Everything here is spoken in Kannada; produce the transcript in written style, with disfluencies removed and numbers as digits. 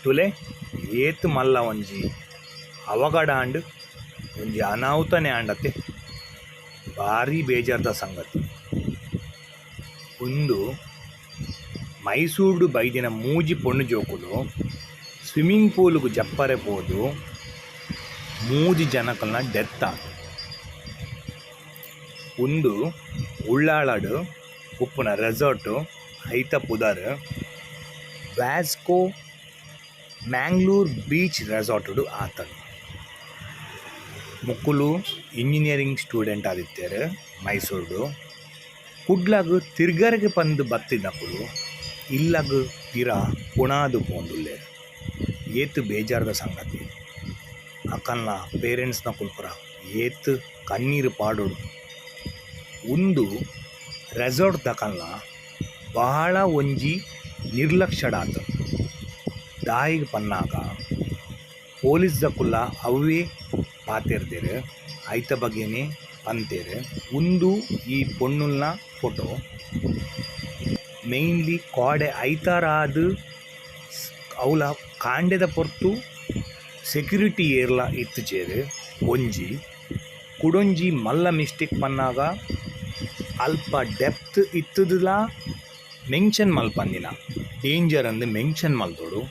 ತುಲೆ ಏತ್ ಮಲ್ಲ ಒಂಜಿ ಅವಘಡ ಆಂಡ್ ಒಂಜಿ ಅನಾಹುತನೇ ಆಂಡತೆ ಭಾರಿ ಬೇಜಾರ್ದ ಸಂಗತಿ. ಒಂದು ಮೈಸೂರು ಬೈದಿನ ಮೂಜಿ ಪೊಣ್ಣು ಜೋಕುಲು ಸ್ವಿಮ್ಮಿಂಗ್ ಪೂಲ್ಗೆ ಜಪ್ಪರೆ ಪೋದು ಮೂಜಿ ಜನಕಲ್ನ ಡೆತ್ ಆದ. ಒಂದು ಉಳ್ಳಾಳಡು ಉಪ್ಪುನ ರೆಸಾರ್ಟು ಐತ ಪುದರ್ ವ್ಯಾಸ್ಕೋ ಮ್ಯಾಂಗ್ಳೂರ್ ಬೀಚ್ ರೆಸಾರ್ಟುಡು ಆತನು. ಮುಕ್ಕುಲು ಇಂಜಿನಿಯರಿಂಗ್ ಸ್ಟೂಡೆಂಟ್ ಆದಿತ್ತೇರು ಮೈಸೂರು. ಕುಡ್ಲಗ್ ತಿರ್ಗರ್ಗೆ ಪಂದು ಬತ್ತಿನಪ್ಪುಡು ಇಲ್ಲಗ್ ಪಿರ ಪುಣಾದು ಪೋಂದುಲ್ಲೇರು. ಏತ್ ಬೇಜಾರ್ದ ಸಂಗತಿ. ಅಕ್ಕಲ್ನ ಪೇರೆಂಟ್ಸ್ನ ಕುಲ್ಪುರ ಏತ್ ಕಣ್ಣೀರು ಪಾಡೋಡು. ಒಂದು ರೆಸಾರ್ಟ್ ದಕಲ್ನ ಬಹಳ ಒಂಜಿ ನಿರ್ಲಕ್ಷ್ಯಡಾತ. ದಾಯಿಗೆ ಪನ್ನಾಗ ಪೊಲೀಸ್ ದಕುಲ್ಲ ಅವೇ ಪಾತೆರ್ದೇರು ಐತ ಬಗ್ಗೆನೇ ಪಂತೇರು. ಒಂದು ಈ ಪೊಣ್ಣುಲ್ನ ಫೋಟೋ ಮೇಯ್ನ್ಲಿ ಕಾಡೆ ಐತಾರಾದ ಅವಳ ಕಾಂಡೆದ ಪೊರ್ತು ಸೆಕ್ಯೂರಿಟಿ ಏರ್ಲ ಇತ್ತುಚೇರು. ಒಂಜಿ ಕುಡೊಂಜಿ ಮಲ್ಲ ಮಿಸ್ಟೇಕ್ ಪನ್ನಾಗ ಅಲ್ಪ ಡೆಪ್ತ್ ಇತ್ತದಲ ಮೆನ್ಷನ್ ಮಲ್ಪಂದಿನ ಡೇಂಜರ್ ಅಂದು ಮೆನ್ಷನ್ ಮಲ್ತೋಡು.